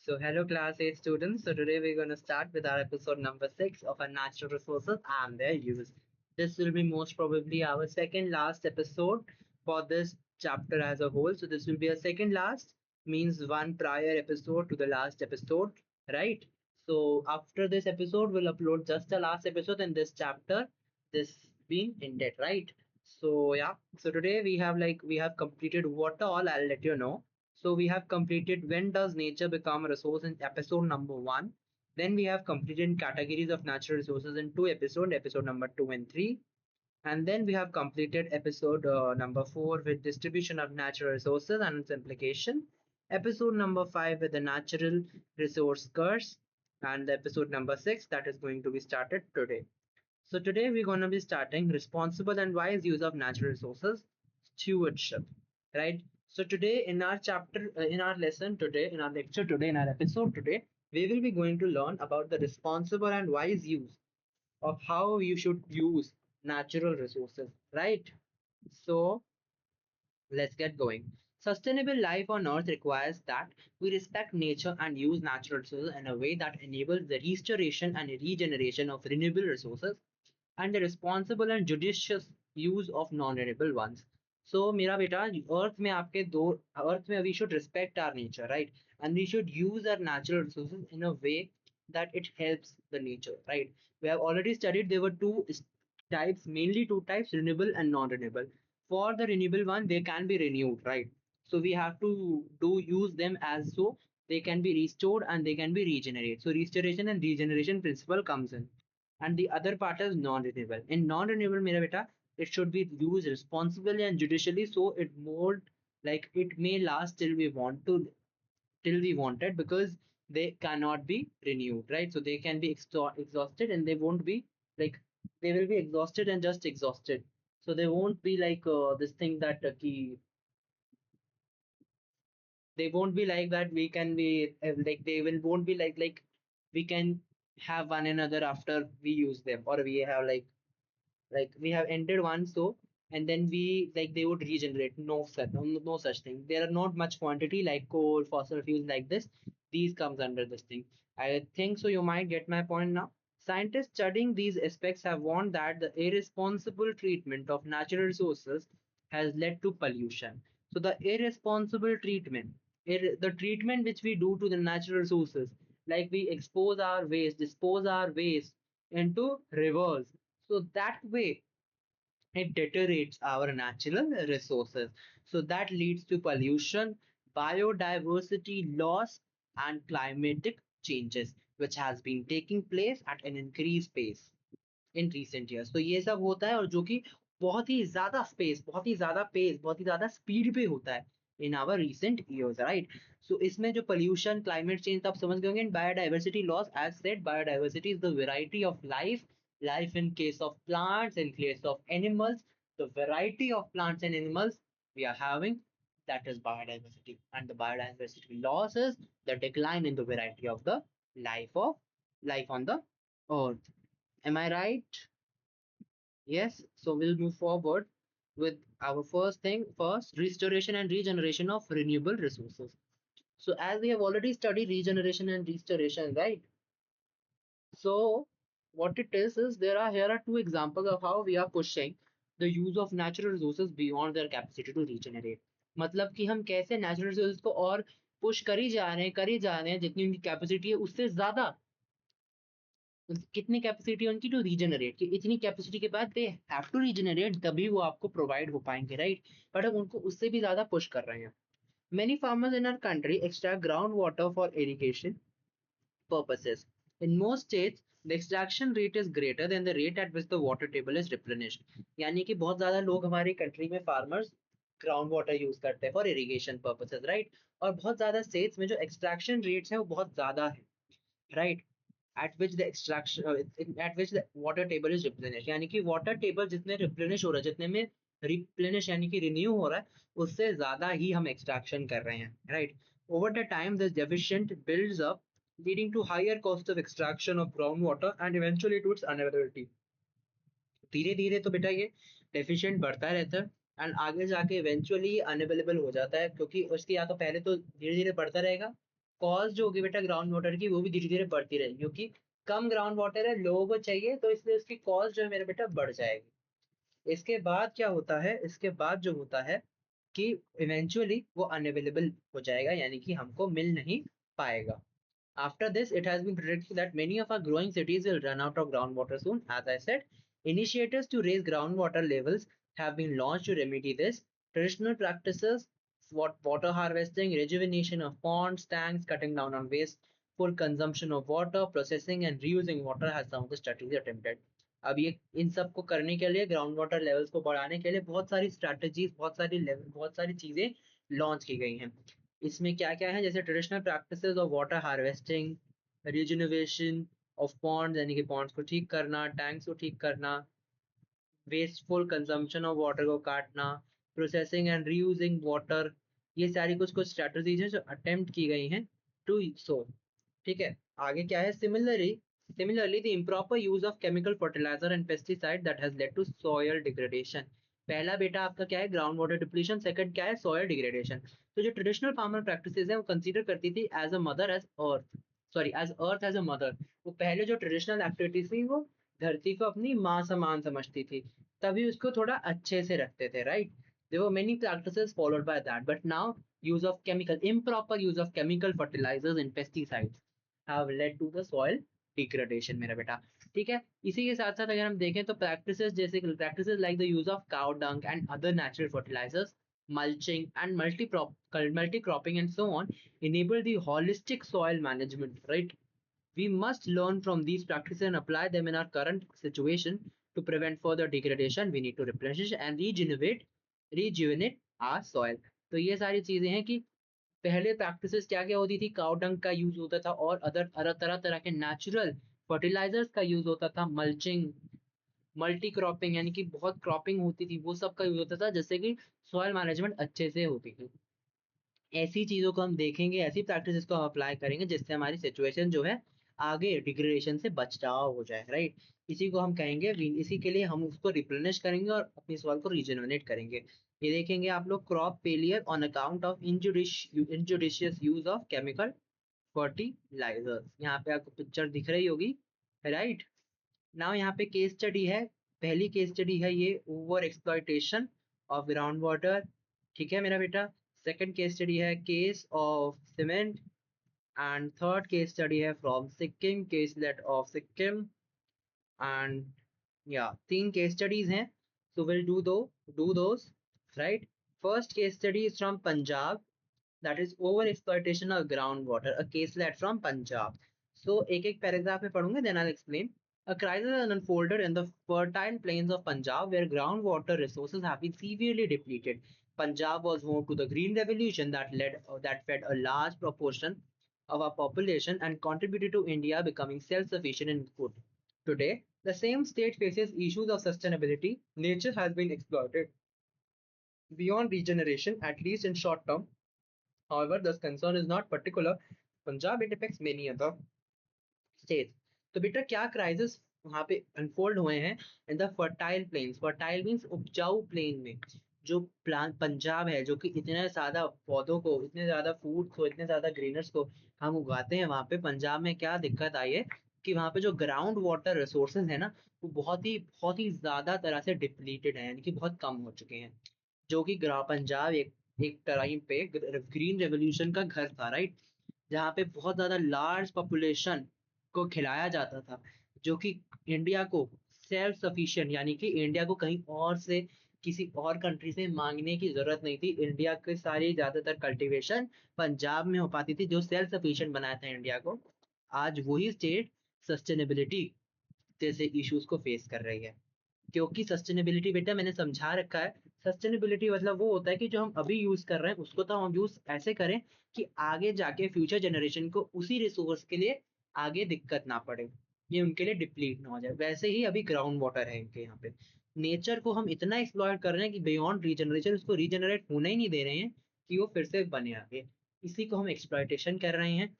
Hello class A students. So today we're going to start with our episode number 6 of our natural resources and their use. This will be most probably our second last episode for this chapter as a whole. So this will be a second last, means one prior episode to the last episode, right? So after this episode, we'll upload just the last episode in this chapter. This being ended, right? So yeah. So today we have completed what all I'll let you know. So we have completed when does nature become a resource in episode number 1. Then we have completed categories of natural resources in two episodes, episode number 2 and 3. And then we have completed episode number 4 with distribution of natural resources and its implication. Episode number 5 with the natural resource curse. And the episode number 6 that is going to be started today. So today we're going to be starting responsible and wise use of natural resources, stewardship, right? So today in our chapter, in our lesson today, in our lecture today, in our episode today, we will be going to learn about the responsible and wise use of how you should use natural resources, right? So let's get going. Sustainable life on Earth requires that we respect nature and use natural resources in a way that enables the restoration and regeneration of renewable resources and the responsible and judicious use of non-renewable ones. So मेरा बेटा अर्थ में आपके दो अर्थ में we should respect our nature, right? And we should use our natural resources in a way that it helps the nature, right? We have already studied there were types, mainly two types, renewable and non-renewable. For the renewable one, they can be renewed, right? So we have to do use them as so they can be restored and they can be regenerated. So restoration and regeneration principle comes in. And the other part is non-renewable. In non-renewable, mera beta, it should be used responsibly and judicially so it more like it may last till we want it because they cannot be renewed, right? So they can be exhausted and they won't be like they will be exhausted and just exhausted. So they won't be like this thing that they won't be like that we can be like they will won't be like we can have one another after we use them or we have like we have entered one so and then we like they would regenerate no such thing. There are not much quantity like coal fossil fuels like this. These comes under this thing. I think so you might get my point now. Scientists studying these aspects have warned that the irresponsible treatment of natural resources has led to pollution. So the irresponsible treatment, the treatment which we do to the natural resources, like we expose our waste, dispose our waste into rivers, so that way it deteriorates our natural resources. So that leads to pollution, biodiversity loss, and climatic changes, which has been taking place at an increased pace in recent years. तो ये सब होता है और जो कि बहुत ही ज्यादा स्पेस बहुत ही ज्यादा पेस बहुत ही ज्यादा स्पीड पे होता है in our recent years, right? So इसमें जो पोल्यूशन क्लाइमेट चेंज तो आप समझ गए होंगे. In biodiversity loss as said biodiversity is the variety of life in case of plants, in case of animals, the variety of plants and animals we are having, that is biodiversity. And the biodiversity loss is the decline in the variety of the life on the earth. Am I right? Yes. So we'll move forward with our first thing first, restoration and regeneration of renewable resources. So as we have already studied regeneration and restoration, right? So what it is there are here are two examples of how we are pushing the use of natural resources beyond their capacity to regenerate. मतलब कि हम कैसे natural resources को और push करी जा रहे हैं जितनी उनकी कैपेसिटी है उससे ज्यादा कितनी कैपेसिटी है उनकी टू रीजनरेट कि इतनी कैपेसिटी के बाद दे हैव टू रीजनरेट तभी वो आपको प्रोवाइड हो पाएंगे, राइट? बट हम उनको उससे भी ज्यादा पुश कर रहे हैं. Many farmers in our country extract groundwater for irrigation purposes. In most states, the extraction rate is greater than the rate at which the water table is replenished. यानी कि बहुत ज्यादा लोग हमारी कंट्री में फार्मर्स ग्राउंड वाटर यूज करते हैं for irrigation purposes, right? और बहुत ज्यादा स्टेट्स में जो एक्सट्रैक्शन रेट्स है वो बहुत ज्यादा है, right? At which the water table is replenished, यानी कि वाटर टेबल जितने रिप्लेनिश हो रहा है जितने में रिप्लेनिश यानी कि रिन्यू हो रहा है उससे ज्यादा ही हम एक्सट्रैक्शन कर रहे हैं, right? Over the time this deficient builds up leading to higher cost of extraction of groundwater and eventually to its unavailability. धीरे धीरे तो बेटा ये डेफिशिएंट बढ़ता रहता है एंड आगे जाके इवेंचुअली अनअवेलेबल हो जाता है क्योंकि उसकी या तो पहले तो धीरे धीरे बढ़ता रहेगा कॉस्ट जो होगी बेटा ग्राउंड वाटर की वो भी धीरे धीरे बढ़ती रहेगी, क्योंकि कम ग्राउंड वाटर है, लोगों को चाहिए, तो इसलिए उसकी कॉस्ट जो है मेरा बेटा बढ़ जाएगी। इसके बाद क्या होता है, इसके बाद जो होता है कि इवेंचुअली वो अनअवेलेबल हो जाएगा, यानी कि हमको मिल नहीं पाएगा। After this, it has been predicted that many of our growing cities will run out of groundwater soon. As I said, initiatives to raise groundwater levels have been launched to remedy this. Traditional practices, water harvesting, rejuvenation of ponds, tanks, cutting down on wasteful consumption of water, processing and reusing water has some of the strategies attempted. अब ये इन सब को करने के लिए, ground water levels को बढ़ाने के लिए बहुत सारी स्ट्रैटेजीज, बहुत सारी चीजें लॉन्च की गई हैं। इसमें क्या क्या है, जैसे traditional practices of water harvesting, rejuvenation of ponds यानी कि पॉन्ड्स को ठीक करना, टैंक्स को ठीक करना, वेस्टफुल कंजम्पशन ऑफ वाटर को काटना, प्रोसेसिंग एंड रीयूजिंग वाटर, ये सारी कुछ कुछ स्ट्रेटजीज हैं जो अटेम्प्ट की गई हैं टू सो। ठीक है, आगे क्या है, similarly the improper use of chemical fertiliser and pesticide that has led to soil degradation. पहला बेटा आपका क्या है, ग्राउंड वाटर डिप्लीशन, सेकंड क्या है, सॉयल डिग्रेडेशन। तो जो ट्रेडिशनल फार्मर प्रैक्टिसेस है वो कंसीडर करती थी as a mother, as earth, sorry as earth as a mother. वो पहले जो ट्रेडिशनल एक्टिविटीज थी वो धरती को अपनी माँ समान समझती थी, तभी उसको थोड़ा अच्छे से रखते थे, right. There were many practices followed by that, but now use of chemical improper use of chemical fertilizers and pesticides have led to the soil degradation मेरा बेटा। ठीक है, इसी के साथ साथ अगर हम देखें तो प्रैक्टिसेस, जैसे practices like the use of cow dung and other natural fertilisers, mulching and multi-cropping and so on enable the holistic soil management, right? We must learn from these practices and apply them in our current situation to prevent further degradation. We need to replenish and rejuvenate our soil. तो ये सारी चीजें हैं कि पहले practices क्या क्या होती थी, काउ डंग का यूज होता था और अदर अदर तरह तरह के नेचुरल फर्टिलाइजर्स का यूज होता था, मल्चिंग, मल्टी क्रॉपिंग यानी कि बहुत क्रॉपिंग होती थी, वो सब का यूज होता था, जिससे कि सॉइल मैनेजमेंट अच्छे से होती थी। ऐसी चीजों को हम देखेंगे, ऐसी प्रैक्टिस को हम अप्लाई करेंगे जिससे हमारी सिचुएशन जो है आगे डिग्रेडेशन से बचाव हो जाए, राइट। इसी को हम कहेंगे, इसी के लिए हम उसको रिप्लेनिश करेंगे और अपनी सॉइल को रीजनरेट करेंगे। ये देखेंगे आप लोग, crop failure on account of injudicious use of chemical fertilizers, यहाँ पे आपको पिक्चर दिख रही होगी, राइट। नाउ यहाँ पे केस स्टडी है, पहली केस स्टडी है ये, over exploitation of ground water. ठीक है मेरा बेटा, सेकंड केस स्टडी है case of cement, and third case study है from Sikkim, caselet of Sikkim, and या तीन केस स्टडीज हैं, so will do those, right. First case study is from Punjab, that is over exploitation of groundwater, a caselet from Punjab. So एक एक paragraph में पढ़ूंगे, then I'll explain. A crisis has unfolded in the fertile plains of Punjab where groundwater resources have been severely depleted. Punjab was home to the Green Revolution that fed a large proportion of our population and contributed to India becoming self-sufficient in food. Today, the same state faces issues of sustainability. Nature has been exploited beyond regeneration, at least in short term. However, this concern is not particular to Punjab, it affects many other states. तो बेटा क्या crisis वहाँ पे unfold हुए हैं in the fertile planes, fertile means उपजाऊ plane में, जो प्लान पंजाब है, जो कि इतने ज्यादा पौधों को, इतने ज्यादा फूड को, इतने ज्यादा ग्रीनर्स को हम उगाते हैं, वहाँ पे पंजाब में क्या दिक्कत आई है कि वहाँ पे जो ग्राउंड वाटर रिसोर्सेज है ना, वो बहुत ही ज्यादा तरह से डिप्लीटेड है, यानी कि बहुत कम हो चुके हैं। जो कि पंजाब एक टाइम पे ग्रीन रेवोल्यूशन का घर था, राइट, जहाँ पे बहुत ज्यादा लार्ज पॉपुलेशन को खिलाया जाता था, जो कि इंडिया को सेल्फ सफिशिएंट, यानी कि इंडिया को कहीं और से, किसी और कंट्री से मांगने की जरूरत नहीं थी। इंडिया के सारी ज्यादातर कल्टीवेशन पंजाब में हो पाती थी, जो सेल्फ सफिशिएंट बनाया था इंडिया को। आज वही स्टेट सस्टेनेबिलिटी जैसे इश्यूज को फेस कर रही है, क्योंकि सस्टेनेबिलिटी बेटा मैंने समझा रखा है, सस्टेनेबिलिटी मतलब वो होता है कि जो हम अभी यूज कर रहे हैं उसको तो हम यूज ऐसे करें कि आगे जाके फ्यूचर जनरेशन को उसी रिसोर्स के लिए आगे दिक्कत ना पड़े, ये उनके लिए डिप्लीट ना हो जाए। वैसे ही अभी ग्राउंड वाटर है इनके यहाँ पे, नेचर को हम इतना एक्सप्लॉइट कर रहे हैं कि बियॉन्ड रीजनरेशन उसको रीजनरेट होने ही नहीं दे रहे हैं कि वो फिर से बने आगे, इसी को हम एक्सप्लॉइटेशन कर रहे हैं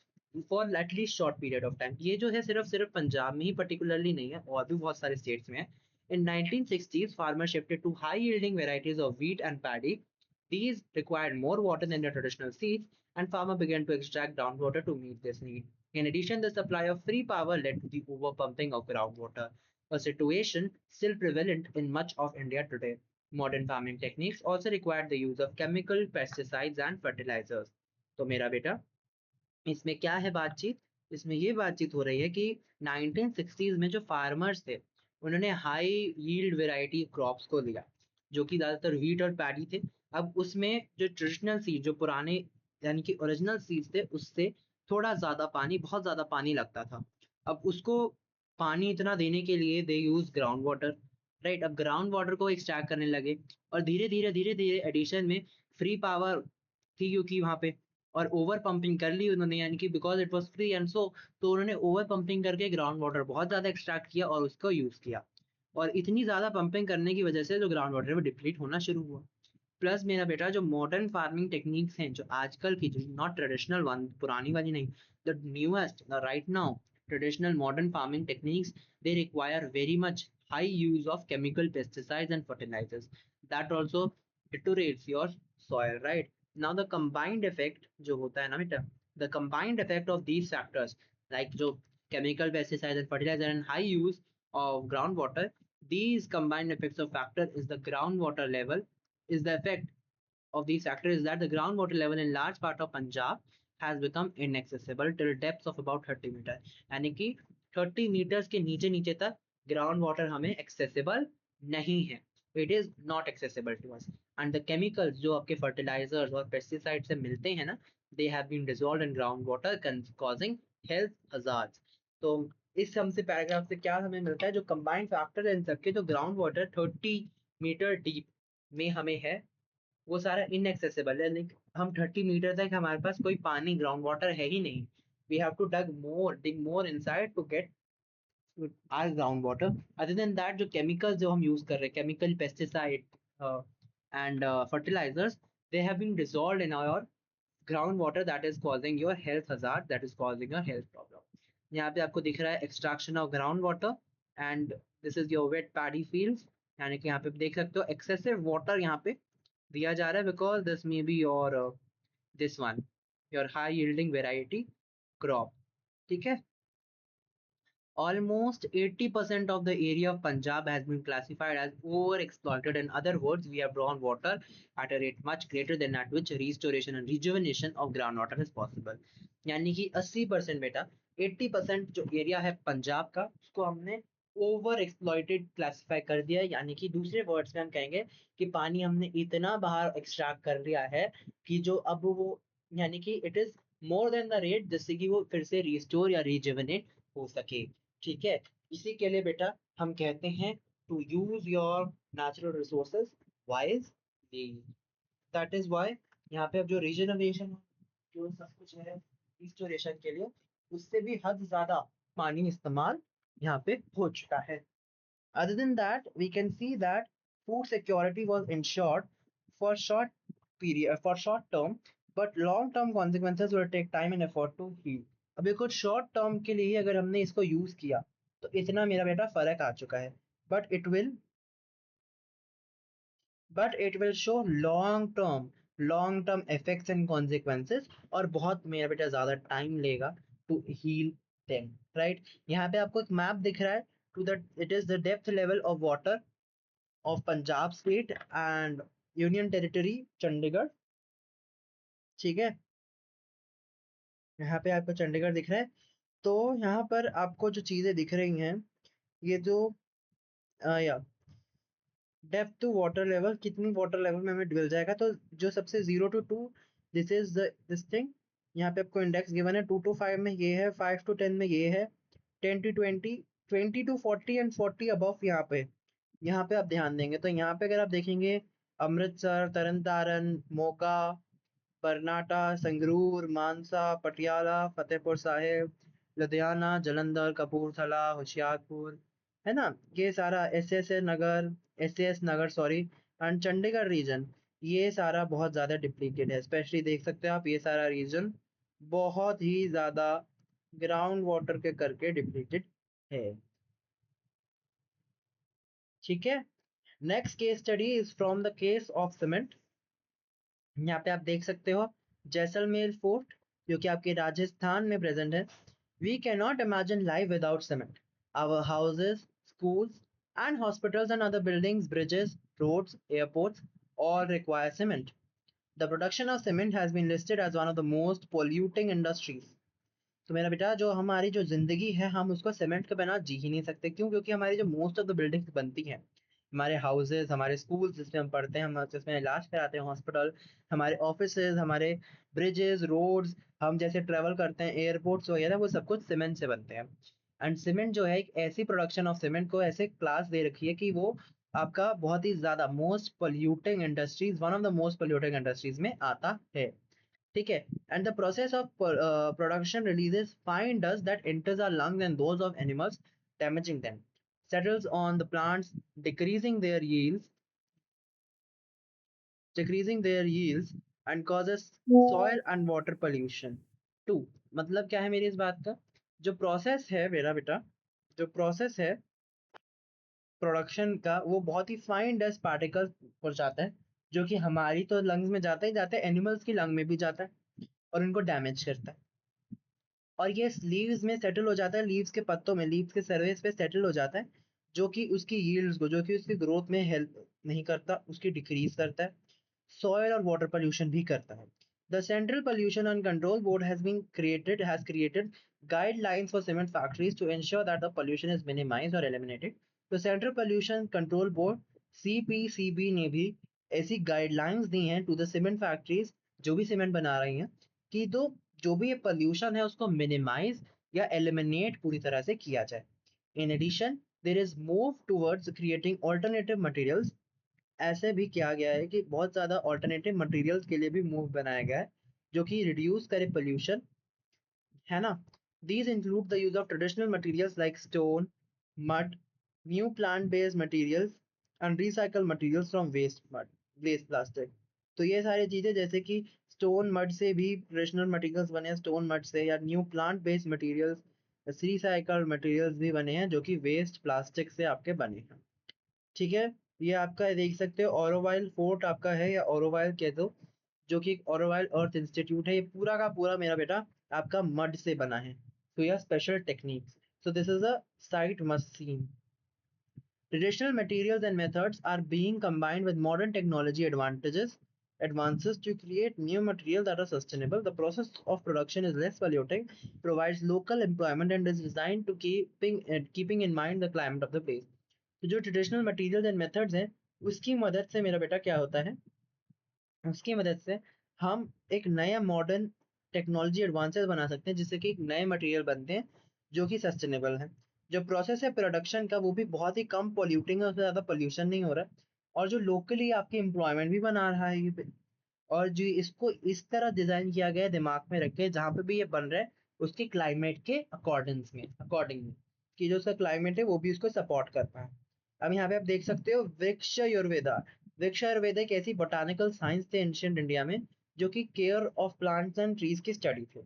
for at least short period of time. ये जो है सिर्फ सिर्फ पंजाब में ही पर्टिकुलरली नहीं है, और भी बहुत सारे स्टेट्स में है। In 1960s, farmers shifted to high-yielding varieties of wheat and paddy. These required more water than their traditional seeds and farmer began to extract groundwater to meet this need. In addition, the supply of free power led to the overpumping of groundwater, a situation still prevalent in much of India today. Modern farming techniques also required the use of chemical pesticides and fertilizers. तो मेरा बेटा इसमें क्या है बातचीत? इसमें ये बातचीत हो रही है कि 1960s में जो फार्मर्स थे, उन्होंने हाई यील्ड वैरायटी क्रॉप्स को लिया, जो कि ज़्यादातर व्हीट और पैडी थे। अब उसमें जो ट्रेडिशनल सीड, जो पुराने यानी कि ओरिजिनल सीड्स थे, उससे थोड़ा ज़्यादा पानी, बहुत ज़्यादा पानी लगता था। अब उसको पानी इतना देने के लिए दे यूज़ ग्राउंड वाटर, राइट? अब ग्राउंड वाटर को एक्सट्रैक्ट करने लगे और धीरे-धीरे एडिशन में फ्री पावर थी क्योंकि वहाँ पे, और ओवर पंपिंग कर ली उन्होंने, यानी कि because it was free and so, तो उन्होंने ओवर पंपिंग करके ग्राउंड वाटर बहुत ज़्यादा एक्सट्रैक्ट किया और उसको यूज़ किया। और इतनी ज़्यादा पंपिंग करने की वजह से जो ग्राउंड वाटर है वो डिप्लीट होना शुरू हुआ। प्लस मेरा बेटा जो मॉडर्न फार्मिंग टेक्निक्स हैं, जो आजकल की, जो नॉट ट्रेडिशनल वन, पुरानी वाली नहीं, the newest, the right now traditional modern farming techniques, they require very much high use of chemical pesticides and fertilizers that also deteriorates your soil, right? Now the combined effect जो होता है ना बेटा, the combined effect of these factors, like जो chemical pesticides and fertilizer and high use of groundwater, these combined effects of factor is the groundwater level, is the effect of these factors is that the groundwater level in large part of Punjab has become inaccessible till depths of about 30 metre, यानी कि 30 metres के नीचे नीचे तक ground water हमें accessible नहीं है। It is not accessible to us, and the chemicals जो आपके फर्टिलाइजर्स और पेस्टिसाइड से मिलते हैं ना, they have been dissolved in ground water causing health hazards. तो इस हमसे पैराग्राफ से क्या हमें मिलता है, जो कंबाइंड फैक्टर है इन सबके, जो ग्राउंड वाटर 30 मीटर डीप में हमें है, वो सारा इनएक्सेसिबल है। लाइक हम 30 मीटर तक हमारे पास कोई पानी, ग्राउंड वाटर है ही नहीं। We have to dig more inside to get our ground water. Other than that, जो केमिकल्स जो हम यूज कर रहे हैं, chemical pesticide and fertilisers, they have been dissolved in our ground water, that is causing your health hazard, that is causing your health problem. यहाँ पे आपको दिख रहा है extraction of ground water, and this is your wet paddy fields, यानी कि यहाँ पे देख सकते हो एक्सेसिव वाटर यहाँ पे दिया जा रहा है, because this may be your this one, your high yielding variety crop. ठीक है, almost 80% of the area of Punjab has been classified as overexploited. In other words, we have drawn water at a rate much greater than at which restoration and rejuvenation of groundwater is possible. यानी कि 80% बेटा, 80% जो area है पंजाब का, उसको हमने over exploited classify कर दिया है। यानी कि दूसरे वर्ड्स में हम कहेंगे कि पानी हमने इतना बाहर एक्सट्रैक्ट कर लिया है कि जो अब वो, यानी कि it is more than the rate, जिससे कि वो फिर से रिस्टोर या रिजुवेनेट हो सके। ठीक है, इसी के लिए बेटा हम कहते हैं to use your natural resources wisely. That is why यहाँ पे अब जो रीजनरेशन, जो सब कुछ है रिस्टोरेशन के लिए, उससे भी हद ज्यादा पानी इस्तेमाल यहाँ पे हो चुका है। Other than that, we can see that food security was ensured for short period, for short term, but long term consequences will take time and effort to heal. अभी कुछ शॉर्ट टर्म के लिए अगर हमने इसको यूज किया तो इतना मेरा बेटा फर्क आ चुका है, but it will show long term effects and consequences, और बहुत मेरा बेटा ज्यादा टाइम लेगा टू हील देम, राइट? यहाँ पे आपको एक मैप दिख रहा है, to the it is the depth level of water of Punjab state and union territory Chandigarh. ठीक है, यहाँ पे आपको चंडीगढ़ दिख रहा है। तो यहाँ पर आपको जो चीजें दिख रही हैं, ये जो या डेप्थ टू वाटर लेवल, कितनी वाटर लेवल में हमें मिल जाएगा, तो जो सबसे 0 to 2, this is this thing. यहाँ पे आपको इंडेक्स गिवन है, 2 to 5 में ये है, 5 to 10 में ये है, 10 to 20, 20 to 40 एंड 40 अबव यहाँ पे आप ध्यान देंगे तो यहाँ पे अगर आप देखेंगे, अमृतसर, तरन तारन, मोगा, बरनाटा, संगरूर, मानसा, पटियाला, फतेहपुर साहिब, लुधियाना, जलंधर, कपूरथला, होशियारपुर, है ना, ये सारा S S Nagar sorry, and Chandigarh region, ये सारा बहुत ज्यादा डिप्लीटेड है। स्पेशली देख सकते हो आप, ये सारा रीजन बहुत ही ज्यादा ग्राउंड वाटर के करके डिप्लीटेड है। ठीक है, next case study is from the case of cement. यहाँ पे आप देख सकते हो जैसलमेर फोर्ट जो कि आपके राजस्थान में प्रेजेंट है. We can not imagine life without cement. Our houses, schools and hospitals and other buildings, bridges, roads, airports all require cement. The production of cement has been listed as one of the most polluting industries. तो मेरा बेटा जो हमारी जो जिंदगी है हम उसको सीमेंट के बिना जी ही नहीं सकते. क्यों? क्योंकि हमारी जो मोस्ट ऑफ द बिल्डिंग्स बनती हैं, हमारे हाउसेज, हमारे स्कूल जिसमें हम पढ़ते हैं, हम जिसमें इलाज कराते हैं, हॉस्पिटल, हमारे ऑफिसेज, हमारे ब्रिजेस, रोड्स, हम जैसे ट्रेवल करते हैं, एयरपोर्ट्स वगैरह, वो सब कुछ सीमेंट से बनते हैं. एंड सीमेंट जो है एक ऐसी प्रोडक्शन ऑफ सीमेंट को ऐसे क्लास दे रखी है कि वो आपका बहुत ही ज्यादा most polluting industries, one of the most polluting industries में आता है. ठीक है. And the process of production releases fine dust that enters our lungs and those of animals, damaging them, settles on the plants, decreasing their yields, decreasing their yields and causes soil and water pollution too. मतलब क्या है मेरी इस बात का? जो process है मेरा बेटा, जो प्रोसेस है प्रोडक्शन का, वो बहुत ही फाइन डस्ट पार्टिकल्स पहुंचाता है, जो कि हमारी तो लंग्स में जाता ही जाता है, एनिमल्स की लंग में भी जाता है और उनको डैमेज करता है. और ये लीव्स में सेटल हो जाता है, लीव्स के पत्तों में, लीव्स के सरफेस पे सेटल हो जाता है, जो कि उसकी यील्ड्स को, जो कि उसकी ग्रोथ में हेल्प नहीं करता, उसकी डिक्रीज करता है. सॉयल और वाटर पोल्यूशन भी करता है. The Central Pollution and Control Board has created guidelines for cement factories to ensure that the pollution is minimized or eliminated. तो Central Pollution Control Board CPCB ने भी ऐसी गाइडलाइंस दी हैं टू द सीमेंट फैक्ट्रीज जो भी cement बना रही हैं, कि तो जो भी ये पोल्यूशन है उसको मिनिमाइज या एलिमिनेट पूरी तरह से किया जाए. In addition there is move towards creating alternative materials. ऐसे भी किया गया है कि बहुत ज़्यादा ऑल्टरनेटिव मटेरियल्स के लिए भी मूव बनाया गया है जो कि रिड्यूस करे पोल्यूशन, है ना. These include the use of traditional materials like stone, mud, new plant based materials and recycle materials from waste plastic. तो ये सारी चीज़ें जैसे कि स्टोन मड से भी ट्रेडिशनल मटेरियल्स बने हैं, स्टोन मड से, या new plant based materials, recycle materials भी बने हैं जो कि वेस्ट प्लास्टिक से आपके बने हैं. ठीक है. ये आपका देख सकते हो ऑरोवाइल फोर्ट आपका है, या ऑरोवाइल कह दो, जो कि एक ऑरोवाइल अर्थ इंस्टीट्यूट है. ये पूरा का पूरा मेरा बेटा आपका मड से बना है. तो यह special techniques. So this is a sight must seen. Traditional materials and methods are being combined with modern technology advances to create new materials that are sustainable. The process of production is less polluting, provides local employment, and is designed to keeping in mind the climate of the place. तो जो traditional materials and methods हैं, उसकी मदद से मेरा बेटा क्या होता है, उसकी मदद से हम एक नया मॉडर्न टेक्नोलॉजी एडवांसेस बना सकते हैं, जिससे कि एक नए मटेरियल बनते हैं जो कि सस्टेनेबल है. जो प्रोसेस है प्रोडक्शन का वो भी बहुत ही कम पॉल्यूटिंग है, उससे ज़्यादा पॉल्यूशन नहीं हो रहा है, और जो लोकली आपकी एम्प्लॉयमेंट भी बना रहा है ये. और जो इसको इस तरह डिजाइन किया गया है दिमाग में रख के, जहाँ पे भी ये बन रहा है उसके क्लाइमेट के अकॉर्डिंग में कि जो उसका क्लाइमेट है वो भी उसको सपोर्ट कर पाए. अब यहाँ पे आप देख सकते हो वृक्ष आयुर्वेदा. वृक्ष आयुर्वेदा एक ऐसी बोटानिकल साइंस थे एंशियंट इंडिया में, जो कि care of plants and trees की स्टडी थे.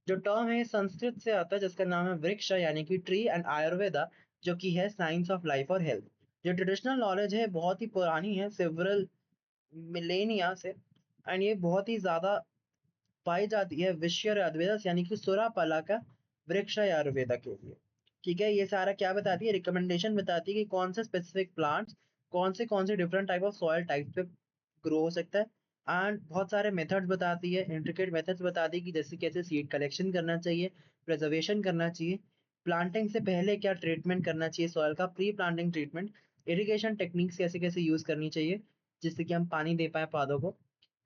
जो टर्म है संस्कृत से आता है, जिसका नाम है वृक्ष यानी कि ट्री, एंड आयुर्वेदा जो कि है साइंस ऑफ लाइफ और हेल्थ. जो ट्रेडिशनल नॉलेज है बहुत ही पुरानी है, सेवरल मिलेनिया से, एंड ये बहुत ही ज्यादा पाई जाती है विश्व आयुर्वेदा यानी कि सुरापाला का वृक्ष आयुर्वेदा के लिए. ठीक है. ये सारा क्या बताती है, रिकमेंडेशन बताती है कि कौन से स्पेसिफिक प्लांट्स कौन से different type of soil type पे ग्रो हो सकता है. एंड बहुत सारे मेथड्स बताती है, इंट्रिकेट मेथड्स बताती है कि जैसे कैसे सीड कलेक्शन करना चाहिए, प्रिजर्वेशन करना चाहिए, प्लांटिंग से पहले क्या ट्रीटमेंट करना चाहिए सॉइल का, pre planting treatment, irrigation techniques कैसे कैसे यूज करनी चाहिए जिससे कि हम पानी दे पाए पौधों को,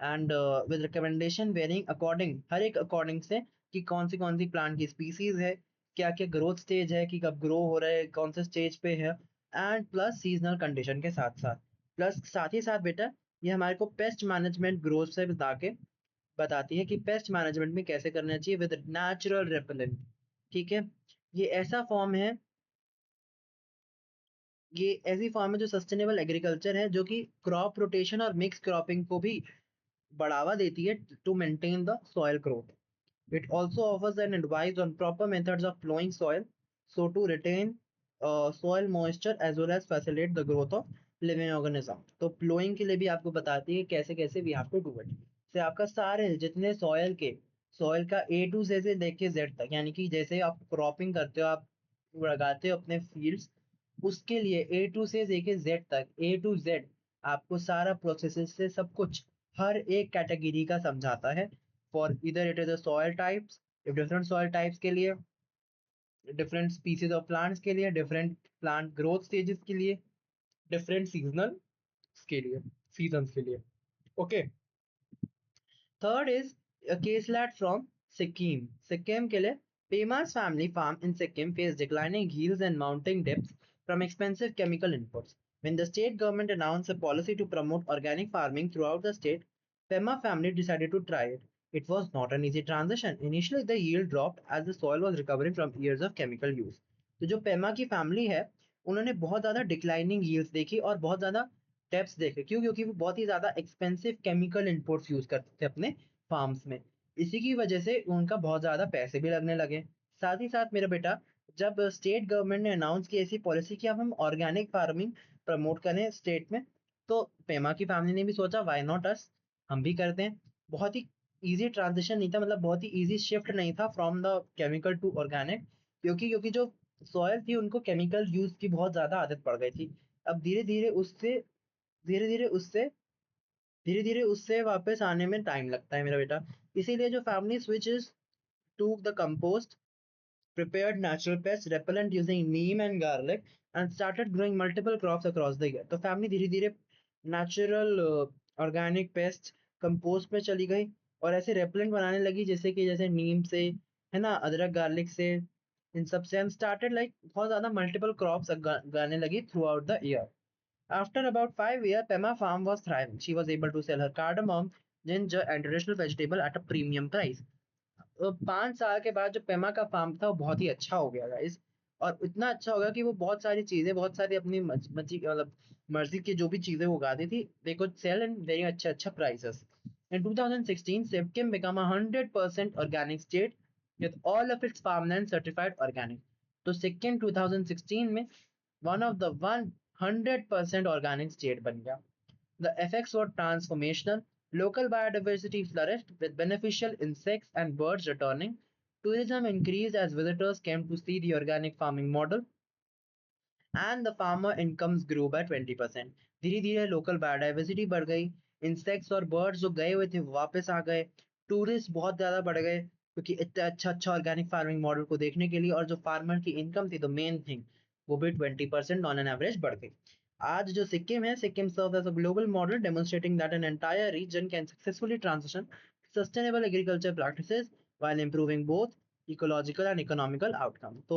and with recommendation varying according, हर एक अकॉर्डिंग से, कि कौन सी प्लांट की स्पीसीज है, क्या क्या ग्रोथ स्टेज है, कि कब ग्रो हो रहा है, कौन से स्टेज पे है, एंड प्लस सीजनल कंडीशन के साथ साथ, प्लस साथ ही साथ बेटा ये हमारे को पेस्ट मैनेजमेंट ग्रोथ से बता के बताती है कि पेस्ट मैनेजमेंट में कैसे करना चाहिए विद नेचुरल रेपेलेंट. ठीक है. ये ऐसा फॉर्म है, ये ऐसी फॉर्म है जो सस्टेनेबल एग्रीकल्चर है, जो कि क्रॉप रोटेशन और मिक्स क्रॉपिंग को भी बढ़ावा देती है to maintain the soil growth. It also offers an advice on proper methods of plowing soil, so to retain soil moisture as well as facilitate the growth of living organism. तो plowing के लिए भी आपको बताती है कैसे कैसे we have to do it. से आपका सारे जितने सॉयल का से लेके जेड तक, यानी कि जैसे आप क्रॉपिंग करते हो, आप लगाते हो अपने फील्ड्स, उसके लिए से लेके जेड तक, जेड आपको सारा प्रोसेसेस से सब कुछ हर एक कैटेगरी का समझाता है। फॉर इधर it is soil types, different soil types के लिए, डिफरेंट स्पीसीज ऑफ प्लांट्स के लिए, डिफरेंट प्लांट ग्रोथ स्टेजेस के लिए, डिफरेंट सीजनल के लिए, सीजन्स के लिए। Okay, third is caselet from Sikkim. Sikkim के लिए Pema's family farm in Sikkim faced declining yields and mounting debts from expensive chemical inputs. When the state government announced a policy to promote organic farming throughout the state, Pema family decided to try it. It was not an easy transition. Initially, the yield dropped as the soil was recovering from years of chemical use. तो जो पेमा की family है, उन्होंने बहुत ज़्यादा declining yields देखी और बहुत ज़्यादा डेप्थ्स देखे। क्यों? क्योंकि वो बहुत ही ज़्यादा एक्सपेंसिव केमिकल इनपुट्स यूज़ करते थे अपने फार्म्स में। इसी की वजह से उनका बहुत ज़्यादा पैसे भी लगने लगे। साथ ही साथ मेरा बेटा, जब स्टेट गवर्नमेंट ने अनाउंस की ऐसी पॉलिसी कि अब हम ऑर्गेनिक फार्मिंग प्रमोट करें स्टेट में, तो पेमा की फैमिली ने भी सोचा व्हाई नॉट अस, हम भी करते हैं। बहुत ही ईजी ट्रांजिशन नहीं था, मतलब बहुत ही ईजी शिफ्ट नहीं था from the chemical to organic, क्योंकि क्योंकि जो सॉयल थी उनको केमिकल यूज की बहुत ज्यादा आदत पड़ गई थी। अब धीरे धीरे उससे धीरे धीरे उससे वापस आने में टाइम लगता है मेरा बेटा। इसीलिए जो family switches to the compost, prepared natural pest repellent using neem and garlic, and started growing multiple crops across the year. तो फैमिली धीरे धीरे नेचुरल ऑर्गेनिक पेस्ट कंपोस्ट में चली गई और ऐसे रेपलेंट बनाने लगी, जैसे कि जैसे नीम से, है ना, अदरक गार्लिक से, इन सब से, एंड स्टार्टेड लाइक बहुत ज्यादा मल्टीपल क्रॉप्स गाने लगी through out the year. After about 5 years, Pema farm was thriving. She was able to sell her cardamom, ginger, and traditional vegetable at a premium price. 5 साल के बाद जो पेमा का farm था वो बहुत ही अच्छा हो गया गाइस। और इतना अच्छा हो गया कि वो बहुत सारी चीजें, बहुत सारी अपनी मर्जी, मतलब मर्जी की जो भी चीजें वो उगाती थी, they could sell in very अच्छा अच्छा prices. In 2016, Sikkim became a 100% organic state with all of its farmland certified organic. तो सिक्किम 2016 में one of the 100% organic state बन गया। The effects were transformational. Local biodiversity flourished with beneficial insects and birds returning. Tourism increased as visitors came to see the organic farming model, and the farmer incomes grew by 20%. धीरे धीरे local biodiversity बढ़ गई, insects और birds जो गए हुए थे वो वापस आ गए, टूरिस्ट बहुत ज़्यादा बढ़ गए क्योंकि इतना अच्छा अच्छा ऑर्गेनिक फार्मिंग मॉडल को देखने के लिए, और जो फार्मर की इनकम थी, द मेन थिंग, वो भी 20% ऑन एन एवरेज बढ़ गई। आज जो सिक्किम है, Sikkim serve as a global model demonstrating that an entire region can successfully transition sustainable agriculture practices while improving both ecological and economical outcomes. So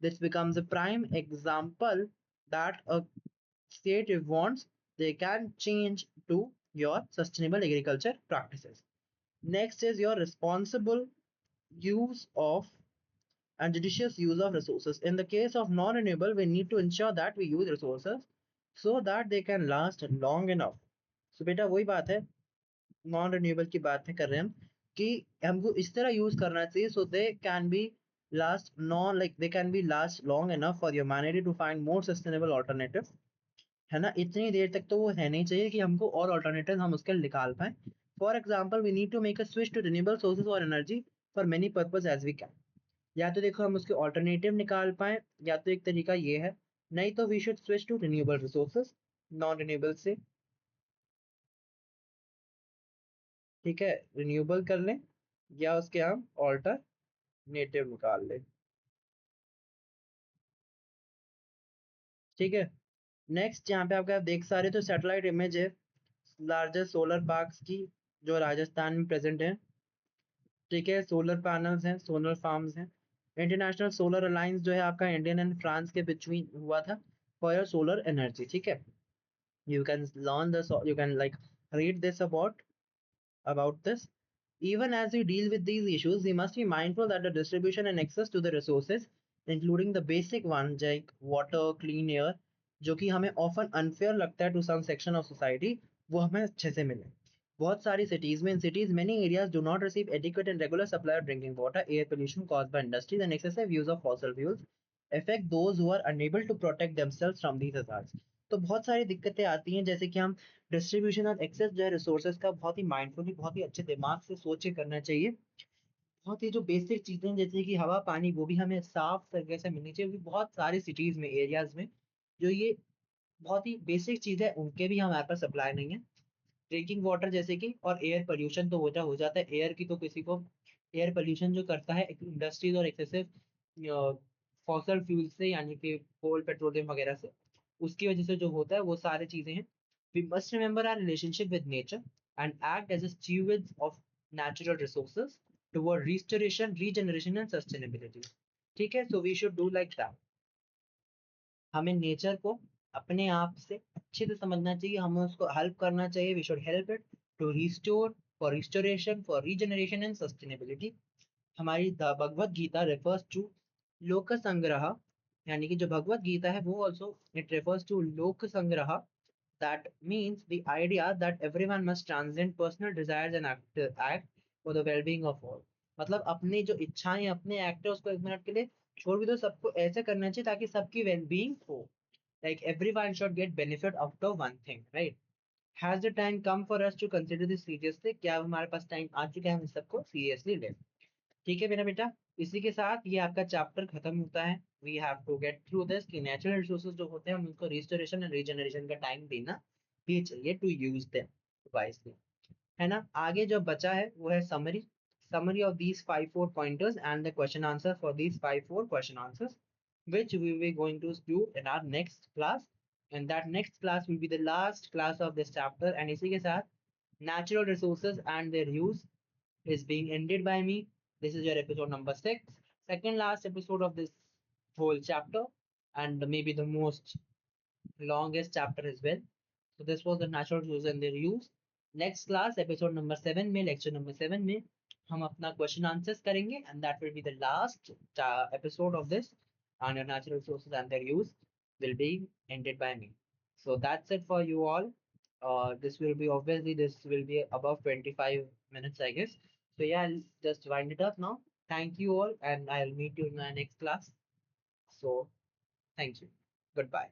this becomes a prime example that a state, if wants, they can change to your sustainable agriculture practices. Next is your responsible use of and judicious use of resources. In the case of non-renewable, we need to ensure that we use resources so that they can last long enough. So बेटा वही बात है, non renewable की बात है कर रहे हैं हम, कि हमको इस तरह यूज करना चाहिए so they can be last नॉन like they can be last long enough for humanity to find more sustainable alternative. है ना, इतनी देर तक तो वो है नहीं चाहिए कि हमको और ऑल्टरनेटिव हम उसके निकाल पाए। For example, we need to make a switch to renewable sources और energy for many purpose as we can. या तो देखो हम उसके ऑल्टरनेटिव निकाल पाए, या तो एक तरीका ये है, नहीं तो we should switch to renewable resources, non renewable से, ठीक है, रिन्यूएबल कर लें या उसके हम ऑल्टरनेटिव निकाल लें। ठीक है, नेक्स्ट यहाँ पे आपका आप देख सकते तो सैटेलाइट इमेज है लार्जेस्ट सोलर पार्क्स की, जो राजस्थान में प्रेजेंट है। ठीक है, सोलर पैनल्स हैं, सोलर फार्म्स हैं। इंटरनेशनल सोलर अलायंस जो है आपका इंडियन एंड फ्रांस के बिटवीन हुआ था फॉर योर सोलर एनर्जी। ठीक है, you can learn this, you can like read this about this. Even as we deal with these issues, we must be mindful that the distribution and access to the resources, including the basic ones like water, clean air, जो कि हमें often unfair लगता है to some section of society, वो हमें अच्छे से मिले। बहुत सारी cities में, in cities many areas do not receive adequate and regular supply of drinking water. Air pollution caused by industries and excessive use of fossil fuels affect those who are unable to protect themselves from these hazards. तो बहुत सारी दिक्कतें आती हैं, जैसे कि हम distribution और एक्सेस जो है रिसोर्सेज का बहुत ही माइंडफुली, बहुत ही अच्छे दिमाग से सोच के करना चाहिए। बहुत ही जो बेसिक चीजें जैसे कि हवा पानी वो भी हमें साफ तरीके से मिलनी चाहिए, क्योंकि बहुत सारी सिटीज में एरियाज में जो ये बहुत ही बेसिक चीज है उनके भी हमारे पास सप्लाई नहीं है। ड्रिंकिंग वाटर जैसे कि, और एयर पोल्यूशन तो हो जाता है। एयर की तो किसी को, एयर पोल्यूशन जो करता है इंडस्ट्रीज और एक्सेसिव फॉसल फ्यूल से, यानी कि कोल पेट्रोलियम वगैरह से, उसकी वजह से जो होता है वो सारी चीजें हैं। We must remember our relationship with nature and act as stewards of natural resources toward restoration, regeneration and sustainability. ठीक है, so we should do like that. हमें नेचर को अपने आप से अच्छे से समझना चाहिए, हमें उसको हेल्प करना चाहिए। We should help it to restore, for restoration, for regeneration and sustainability. हमारी भगवत गीता रेफर्स टू लोक संग्रह, यानी कि जो भगवत गीता है वो ऑल्सो इट रेफर्स टू लोक संग्रह। That means the idea that everyone must transcend personal desires and act for the wellbeing of all. मतलब अपनी जो इच्छाएं, अपने एक्ट है उसको एक मिनट के लिए छोड़ भी दो, सबको ऐसे करना चाहिए ताकि सबकी वेलबींग हो। Like everyone should get benefit out of one thing, right? Has the time come for us to consider this seriously? क्या हमारे पास टाइम आ चुका है हम इस सबको सीरियसली लें? ठीक है मेरा बेटा, इसी के साथ ये आपका चैप्टर खत्म होता है। We have to get through this कि नेचुरल रिसोर्सेज जो होते हैं हम उनको रिस्टोरेशन एंड रीजनरेशन का टाइम देना भी चाहिए, टू यूज देम वाइजली, है ना। आगे जो बचा है वो है summary, summary of these 5 4 pointers and the question answers for these 5 4 question answers, which we will be going to do in our next class, and that next class will be the last class of this chapter। and इसी के साथ natural resources and their use is being ended by me। This is your episode number 6, second last episode of this whole chapter, and maybe the most longest chapter as well। So this was the natural resources and their use। Next class episode number 7 में, lecture number 7 में हम अपना question answers करेंगे, and that will be the last episode of this, and natural resources and their use will be ended by me। So that's it for you all। This will be, obviously this will be above 25 minutes I guess। So yeah, I'll just wind it up now। Thank you all, and I'll meet you in my next class। So thank you, goodbye।